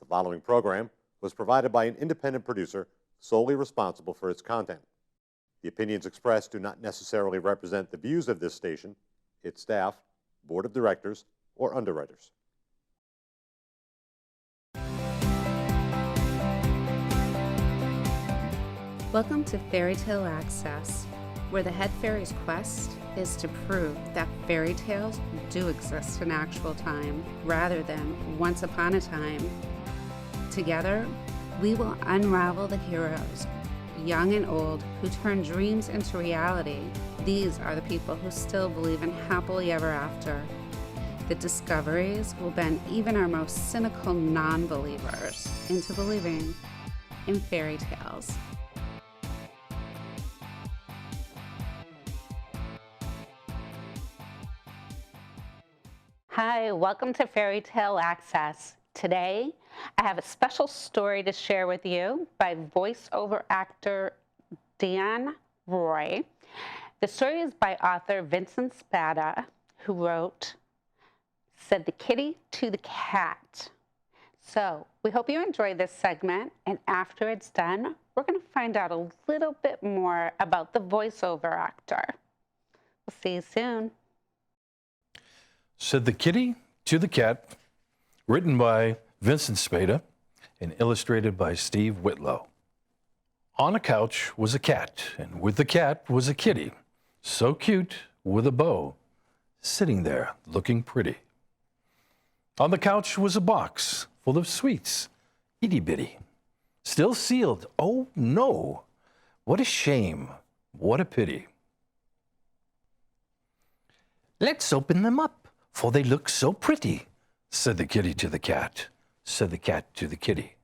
The following program was provided by an independent producer solely responsible for its content. The opinions expressed do not necessarily represent the views of this station, its staff, board of directors, or underwriters. Welcome to Fairy Tale Access, where the head fairy's quest is to prove that fairy tales do exist in actual time rather than once upon a time. Together, we will unravel the heroes, young and old, who turn dreams into reality. These are the people who still believe in happily ever after. The discoveries will bend even our most cynical non-believers into believing in fairy tales. Hi, welcome to Fairy Tale Access. Today, I have a special story to share with you by voiceover actor Dan Roy. The story is by author Vincent Spada, who wrote Said the Kitty to the Cat. So, we hope you enjoy this segment, and after it's done, we're going to find out a little bit more about the voiceover actor. We'll see you soon. Said the Kitty to the Cat, written by Vincent Spada and illustrated by Steve Whitlow. On a couch was a cat, and with the cat was a kitty, so cute with a bow, sitting there looking pretty. On the couch was a box full of sweets, itty-bitty, still sealed. Oh no, what a shame, what a pity. Let's open them up, for they look so pretty, said the kitty to the cat, said the cat to the kitty.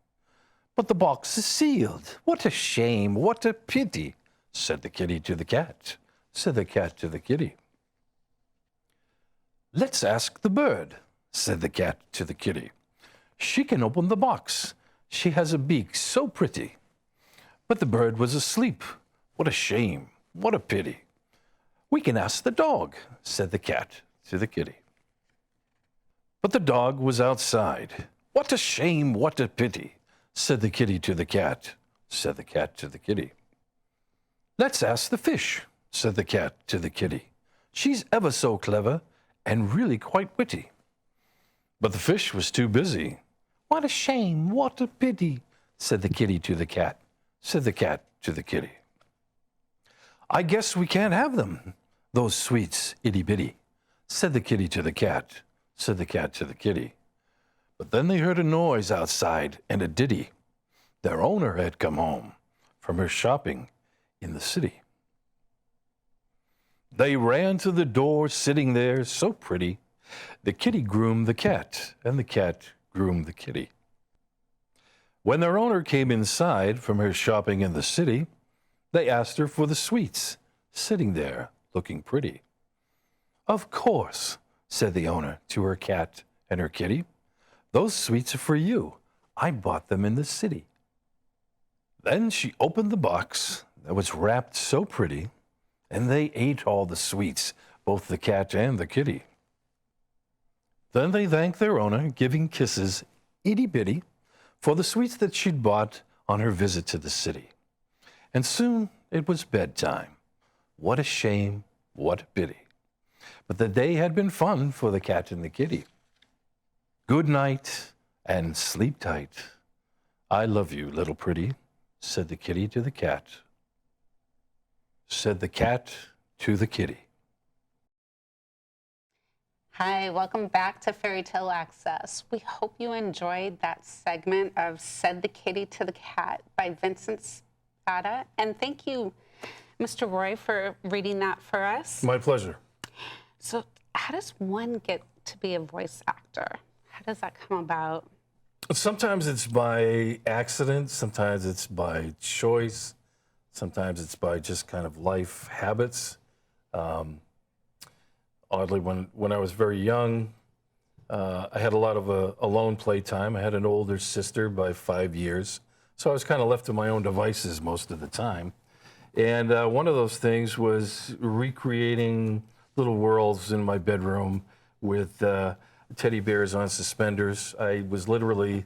But the box is sealed. What a shame, what a pity, said the kitty to the cat, said the cat to the kitty. Let's ask the bird, said the cat to the kitty. She can open the box. She has a beak so pretty. But the bird was asleep. What a shame, what a pity. We can ask the dog, said the cat to the kitty. But the dog was outside. What a shame, what a pity, said the kitty to the cat, said the cat to the kitty. Let's ask the fish, said the cat to the kitty. She's ever so clever and really quite witty. But the fish was too busy. What a shame, what a pity, said the kitty to the cat, said the cat to the kitty. I guess we can't have them, those sweets, itty-bitty, said the kitty to the cat, said the cat to the kitty. But then they heard a noise outside and a ditty. Their owner had come home from her shopping in the city. They ran to the door, sitting there so pretty. The kitty groomed the cat, and the cat groomed the kitty. When their owner came inside from her shopping in the city, they asked her for the sweets, sitting there looking pretty. Of course, said the owner to her cat and her kitty. Those sweets are for you. I bought them in the city. Then she opened the box that was wrapped so pretty, and they ate all the sweets, both the cat and the kitty. Then they thanked their owner, giving kisses, itty-bitty, for the sweets that she'd bought on her visit to the city. And soon it was bedtime. What a shame, what a pity. But the day had been fun for the cat and the kitty. Good night and sleep tight. I love you, little pretty, said the kitty to the cat, said the cat to the kitty. Hi, welcome back to Fairy Tale Access. We hope you enjoyed that segment of Said the Kitty to the Cat by Vincent Spada. And thank you, Mr. Roy, for reading that for us. My pleasure. So how does one get to be a voice actor? How does that come about? Sometimes it's by accident, sometimes it's by choice, sometimes it's by just kind of life habits. Oddly, when I was very young, I had a lot of alone playtime. I had an older sister by 5 years, so I was kind of left to my own devices most of the time. And one of those things was recreating little worlds in my bedroom with teddy bears on suspenders. I was literally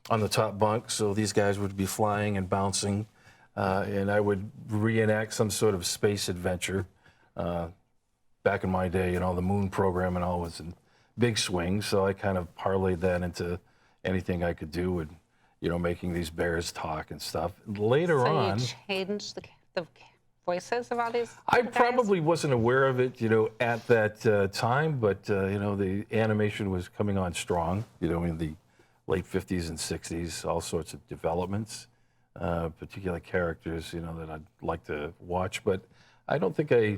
on the top bunk, so these guys would be flying and bouncing, and I would reenact some sort of space adventure. Back in my day, the moon program and all was in big swing, so I kind of parlayed that into anything I could do, and making these bears talk and stuff. Later on, So you changed the voices of all these I guys? probably wasn't aware of it, at that time, but the animation was coming on strong, in the late 50s and 60s, all sorts of developments, particular characters, that I'd like to watch, but I don't think I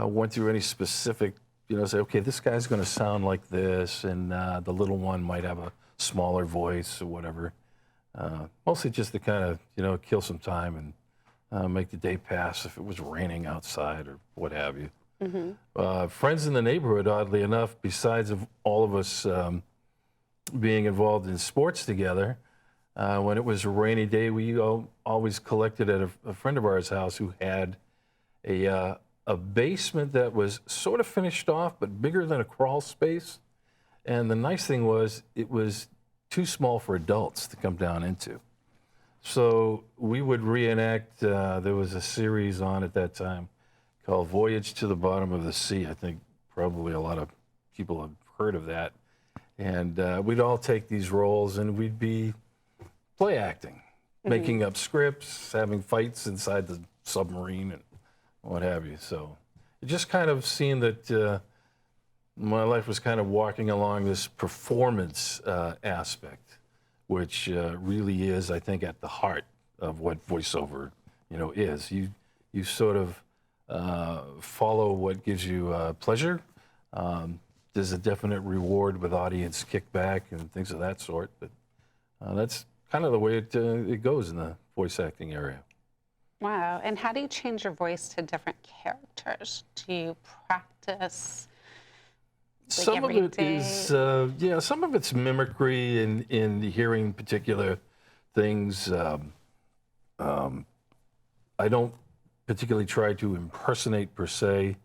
went through any specific, say, okay, this guy's going to sound like this, and the little one might have a smaller voice or whatever. Mostly just to kind of, kill some time and make the day pass if it was raining outside or what have you. Friends in the neighborhood, oddly enough, besides of all of us being involved in sports together, when it was a rainy day, we always collected at a friend of ours' house who had a basement that was sort of finished off, but bigger than a crawl space. And the nice thing was, it was too small for adults to come down into. So we would reenact, there was a series on at that time called Voyage to the Bottom of the Sea. I think probably a lot of people have heard of that. And we'd all take these roles and we'd be play acting, making up scripts, having fights inside the submarine and what have you. So it just kind of seemed that my life was kind of walking along this performance aspect, which really is, I think, at the heart of what voiceover, is. You sort of follow what gives you pleasure. There's a definite reward with audience kickback and things of that sort, but that's kind of the way it goes in the voice acting area. Wow. And how do you change your voice to different characters? Do you practice Some of every it day? is, some of it's mimicry in hearing particular things. I don't particularly try to impersonate per se.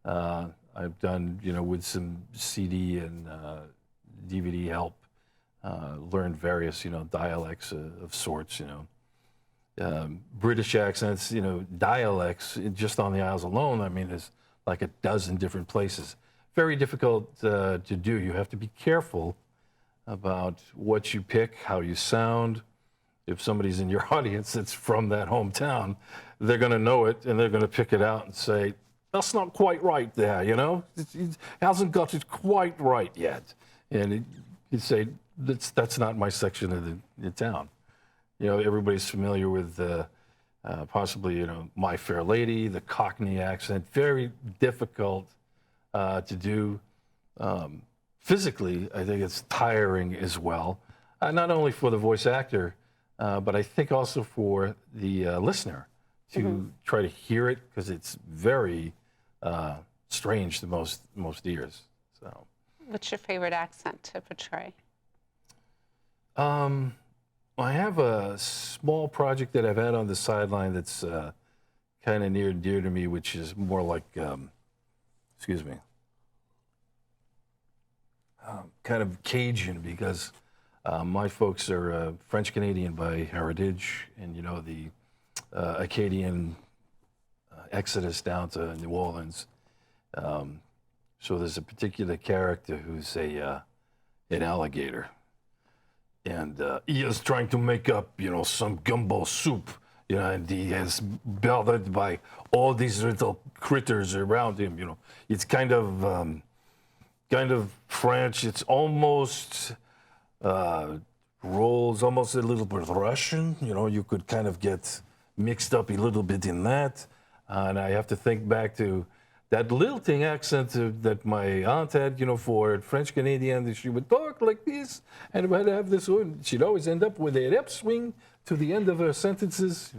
I've done, with some CD and DVD help, learned various, dialects of sorts, British accents, dialects, just on the Isles alone, I mean, there's like a dozen different places. Very difficult to do. You have to be careful about what you pick, how you sound. If somebody's in your audience that's from that hometown, they're going to know it and they're going to pick it out and say, that's not quite right there, It hasn't got it quite right yet. And you'd say, that's not my section of the town. Everybody's familiar with possibly, My Fair Lady, the Cockney accent, very difficult to do. Physically, I think it's tiring as well, not only for the voice actor, but I think also for the listener to try to hear it, because it's very strange to most ears. So, What's your favorite accent to portray? I have a small project that I've had on the sideline that's kind of near and dear to me, which is more like, kind of Cajun, because my folks are French Canadian by heritage, and the Acadian exodus down to New Orleans. So there's a particular character who's an alligator, and he is trying to make up, some gumbo soup, and he is bothered by all these little critters around him. It's kind of French. It's almost rolls almost a little bit Russian. You could kind of get mixed up a little bit in that. And I have to think back to that lilting accent that my aunt had, for French Canadian. She would talk like this, and would have this one. She'd always end up with a upswing to the end of her sentences.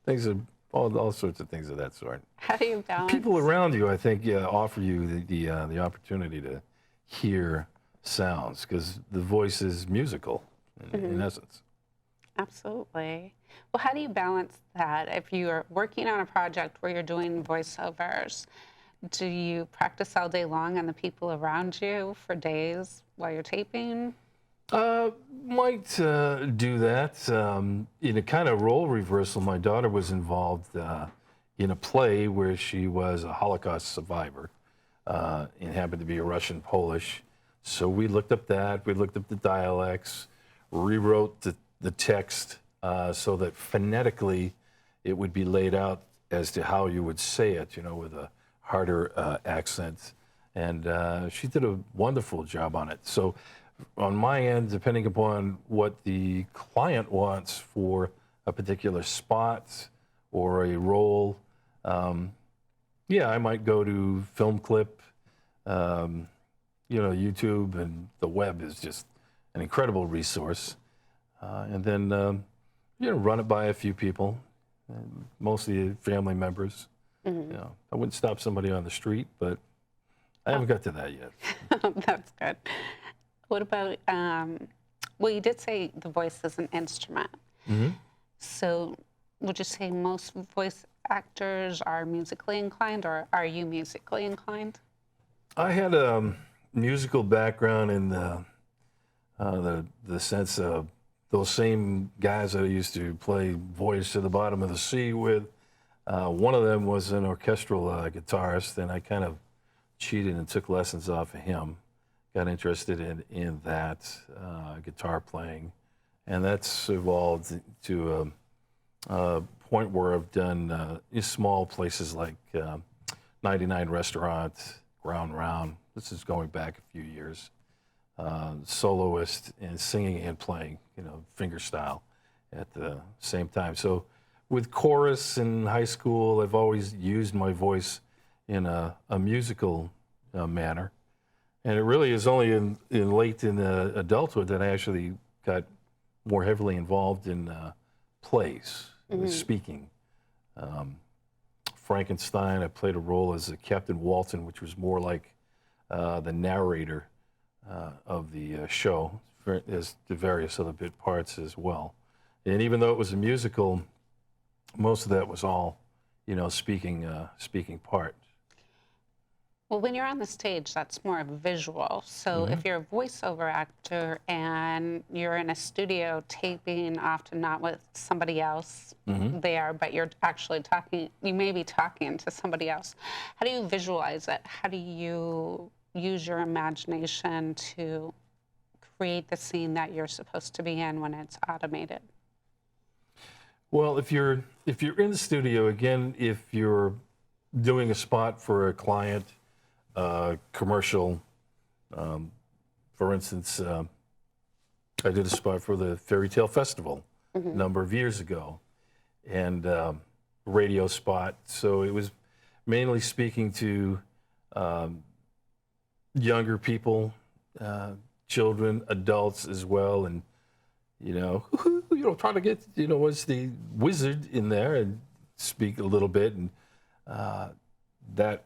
Things are all sorts of things of that sort. How do you balance? People around you, I think, offer you the opportunity to hear sounds, because the voice is musical in essence. Absolutely. Well, how do you balance that? If you're working on a project where you're doing voiceovers, do you practice all day long on the people around you for days while you're taping? Might do that. In a kind of role reversal, my daughter was involved in a play where she was a Holocaust survivor and happened to be a Russian Polish. So we looked up that, we looked up the dialects, rewrote the text so that phonetically it would be laid out as to how you would say it, with a harder accent. And she did a wonderful job on it. So on my end, depending upon what the client wants for a particular spot or a role, yeah, I might go to Film Clip. YouTube and the web is just an incredible resource. And then, run it by a few people, mostly family members. Mm-hmm. I wouldn't stop somebody on the street, but I haven't got to that yet. That's good. What about, well, you did say the voice is an instrument. Mm-hmm. So would you say most voice actors are musically inclined, or are you musically inclined? I had a musical background in the sense of those same guys that I used to play Voyage to the Bottom of the Sea with. One of them was an orchestral guitarist, and I kind of cheated and took lessons off of him. Got interested in that guitar playing, and that's evolved to a point where I've done small places like 99 Restaurant, Ground Round. This is going back a few years. Soloist and singing and playing, finger style at the same time. So with chorus in high school, I've always used my voice in a musical manner. And it really is only in late adulthood that I actually got more heavily involved in plays, with speaking. Frankenstein, I played a role as Captain Walton, which was more like the narrator of the show, as the various other bit parts as well. And even though it was a musical, most of that was all, speaking part. Well, when you're on the stage, that's more visual. So if you're a voiceover actor and you're in a studio taping, often not with somebody else there, but you're actually talking, you may be talking to somebody else. How do you visualize it? How do you use your imagination to create the scene that you're supposed to be in when it's automated? Well, if you're in the studio, again, if you're doing a spot for a client, commercial, for instance, I did a spot for the Fairy Tale Festival a number of years ago, and radio spot. So it was mainly speaking to younger people, children, adults as well, and trying to get was the wizard in there and speak a little bit, and that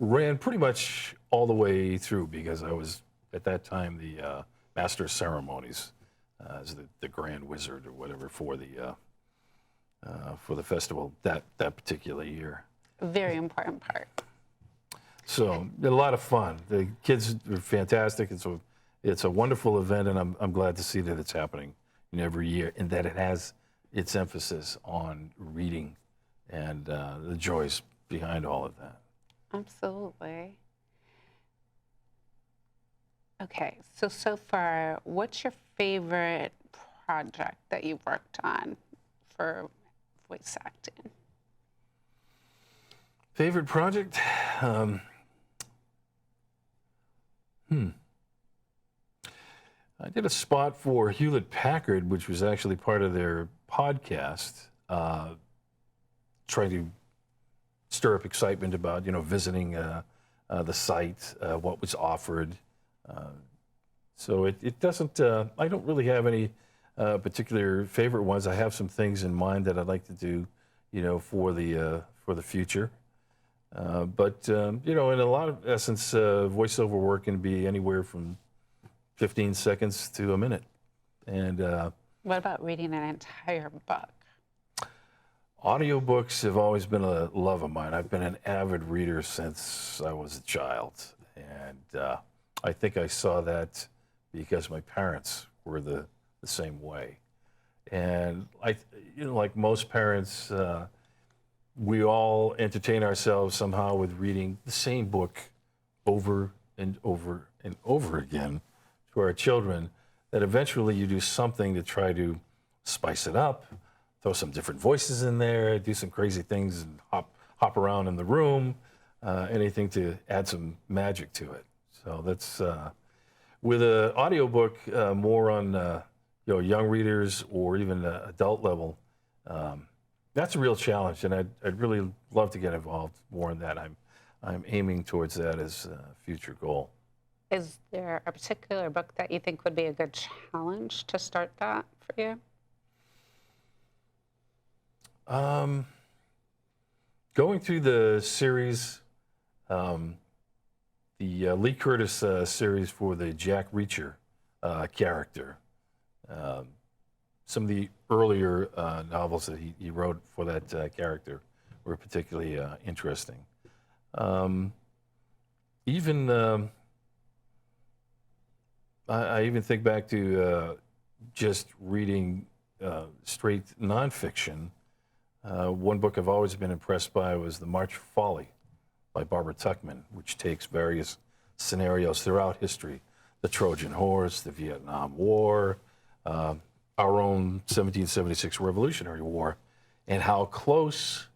ran pretty much all the way through because I was at that time the master of ceremonies as the grand wizard or whatever for the festival that particular year. A very important part. So a lot of fun. The kids are fantastic. It's a wonderful event, and I'm glad to see that it's happening every year, and that it has its emphasis on reading and the joys behind all of that. Absolutely. Okay, so far, what's your favorite project that you've worked on for voice acting? Favorite project? I did a spot for Hewlett Packard, which was actually part of their podcast, trying to stir up excitement about, visiting the site, what was offered. So it doesn't, I don't really have any particular favorite ones. I have some things in mind that I'd like to do, for the future. But in a lot of essence, voiceover work can be anywhere from 15 seconds to a minute. And what about reading an entire book? Audiobooks have always been a love of mine. I've been an avid reader since I was a child. And I think I saw that because my parents were the same way. And like most parents, we all entertain ourselves somehow with reading the same book over and over and over again to our children, that eventually you do something to try to spice it up, throw some different voices in there, do some crazy things, and hop around in the room, anything to add some magic to it. So that's with an audiobook more on young readers or even adult level. That's a real challenge, and I'd really love to get involved more in that. I'm aiming towards that as a future goal. Is there a particular book that you think would be a good challenge to start that for you? Going through the series, the Lee Curtis series for the Jack Reacher character, some of the earlier novels that he wrote for that character were particularly interesting. I even think back to just reading straight nonfiction. One book I've always been impressed by was The March of Folly by Barbara Tuchman, which takes various scenarios throughout history: the Trojan Horse, the Vietnam War, our own 1776 Revolutionary War, and how close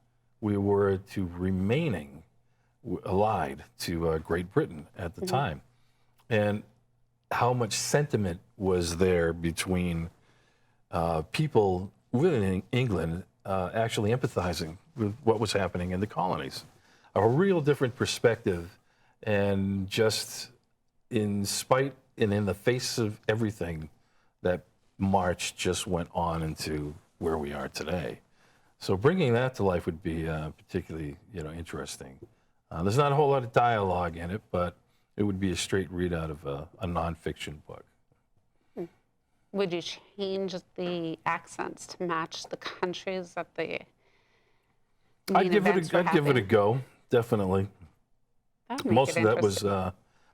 we were to remaining allied to Great Britain at the time, and how much sentiment was there between people within England actually empathizing with what was happening in the colonies. A real different perspective, and just in spite and in the face of everything, that march just went on into where we are today. So bringing that to life would be particularly interesting. There's not a whole lot of dialogue in it, but it would be a straight read out of a nonfiction book. Would you change the accents to match the countries that the I'd give it a go, definitely. That would make Most it of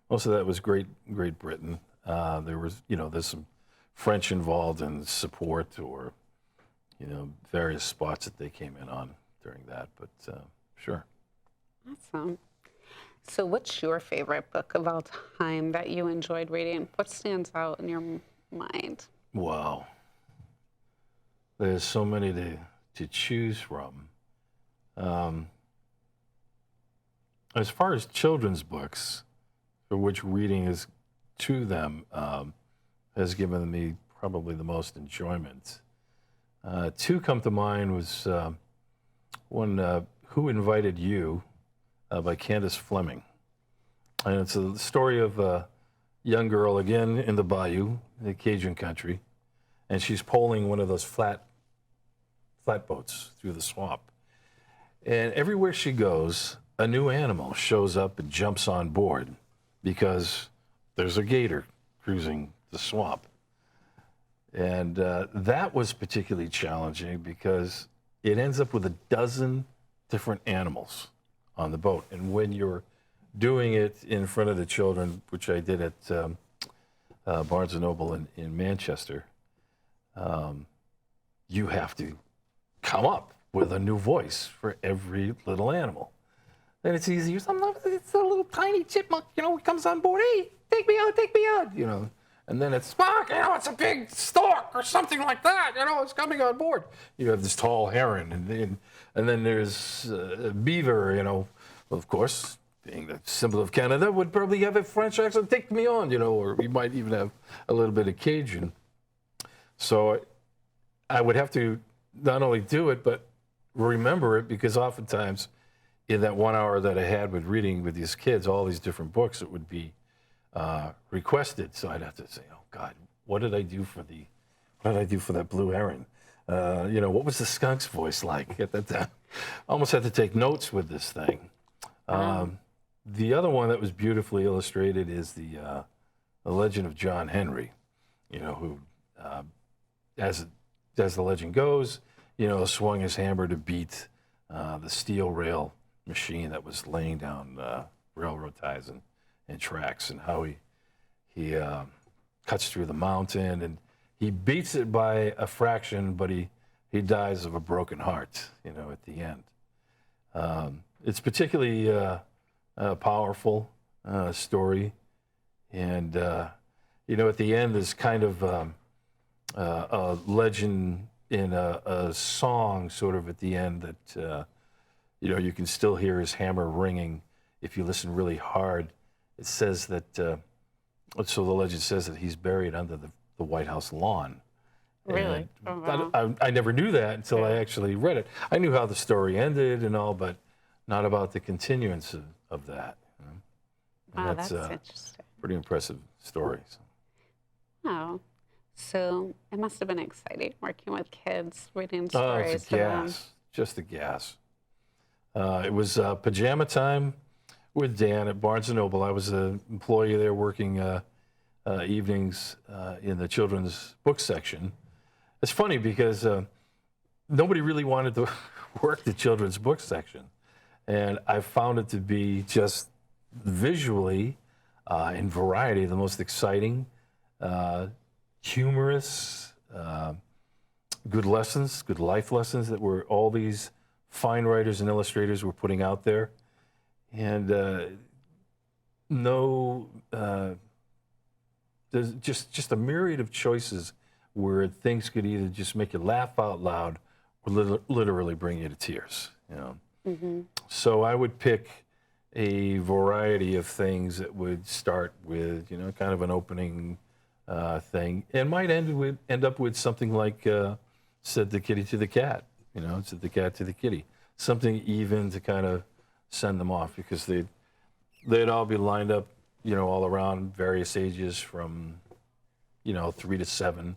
that was Great Britain. There was there's some French involved in support, or various spots that they came in on during that. But sure. Awesome. So what's your favorite book of all time that you enjoyed reading? What stands out in your mind? Wow. There's so many to choose from. As far as children's books, for which reading is to them has given me probably the most enjoyment. Two come to mind. Was one, Who Invited You, by Candace Fleming. And it's a story of a young girl, again, in the bayou, the Cajun country, and she's poling one of those flatboats through the swamp. And everywhere she goes, a new animal shows up and jumps on board because there's a gator cruising the swamp. And that was particularly challenging because it ends up with a dozen different animals on the boat. And when you're doing it in front of the children, which I did at Barnes & Noble in Manchester, you have to come up with a new voice for every little animal. And it's easier. Sometimes it's a little tiny chipmunk, he comes on board, hey, take me out, And then it's, Spock, it's a big stork or something like that, it's coming on board. You have this tall heron, and then there's a beaver, of course, being the symbol of Canada, would probably have a French accent, take me on, or you might even have a little bit of Cajun. So I would have to not only do it, but remember it, because oftentimes in that 1 hour that I had with reading with these kids, all these different books, it would be requested. So I'd have to say, oh God, what did I do for that blue heron? What was the skunk's voice like at that time? I almost had to take notes with this thing. The other one that was beautifully illustrated is the Legend of John Henry, who, as the legend goes, swung his hammer to beat the steel rail machine that was laying down railroad ties and tracks, and how he cuts through the mountain, and he beats it by a fraction, but he dies of a broken heart, at the end. It's particularly a powerful story, and at the end there's kind of a legend in a song, sort of at the end, that you can still hear his hammer ringing if you listen really hard. It says that, so the legend says that he's buried under the White House lawn. Really? And Oh, wow. I never knew that until I actually read it. I knew how the story ended and all, but not about the continuance of that. And Wow, that's that's a interesting. pretty impressive story. So. Oh, so it must have been exciting working with kids, reading Oh, stories it's a to them. gas, just a gas. It was pajama time with Dan at Barnes & Noble. I was an employee there working evenings in the children's book section. It's funny because nobody really wanted to work the children's book section. And I found it to be just visually in variety the most exciting, humorous, good lessons, good life lessons that were all these fine writers and illustrators were putting out there. And there's just a myriad of choices where things could either just make you laugh out loud or literally bring you to tears. So I would pick a variety of things that would start with, kind of an opening thing, and might end up with something like said the kitty to the cat, said the cat to the kitty, something even to kind of send them off, because they'd all be lined up, all around various ages from, 3 to 7.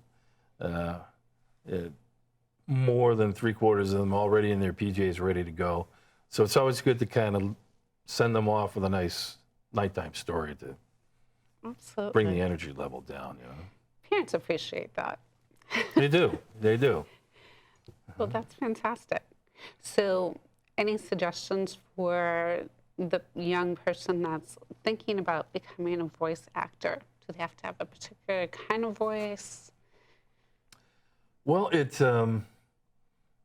More than 3/4 of them already in their PJs ready to go. So it's always good to kind of send them off with a nice nighttime story to Absolutely. bring the energy level down. Parents appreciate that. They do. They do. Well, that's fantastic. So, any suggestions for the young person that's thinking about becoming a voice actor? Do they have to have a particular kind of voice? Well, it's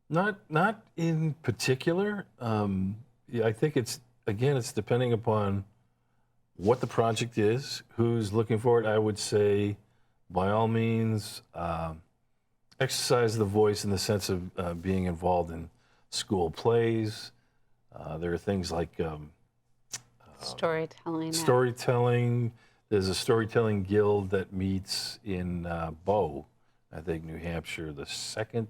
not in particular. I think it's depending upon what the project is, who's looking for it. I would say, by all means, exercise the voice in the sense of being involved in school plays. There are things like Storytelling. storytelling. There's a storytelling guild that meets in Bow, I think, New Hampshire, the second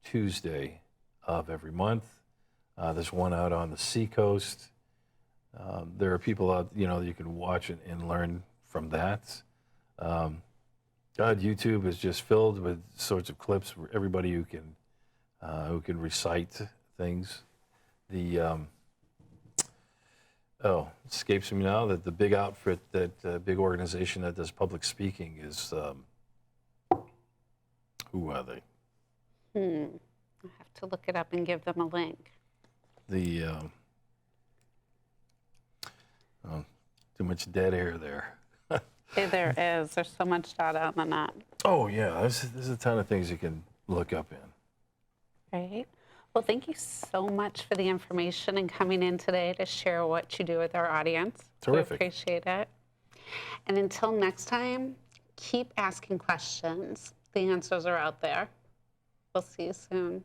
Tuesday of every month. There's one out on the seacoast. There are people out, you can watch it and learn from that. YouTube is just filled with sorts of clips for everybody who can recite things. It escapes me now that the big outfit, that big organization that does public speaking is, who are they? I'll have to look it up and give them a link. Too much dead air there. Hey, there is. There's so much data on the net. Oh yeah, there's a ton of things you can look up in. Right. Well, thank you so much for the information and coming in today to share what you do with our audience. Terrific. We appreciate it. And until next time, keep asking questions. The answers are out there. We'll see you soon.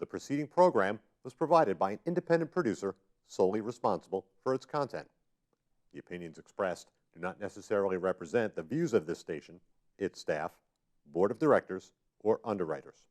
The preceding program was provided by an independent producer solely responsible for its content. The opinions expressed do not necessarily represent the views of this station, its staff, board of directors, or underwriters.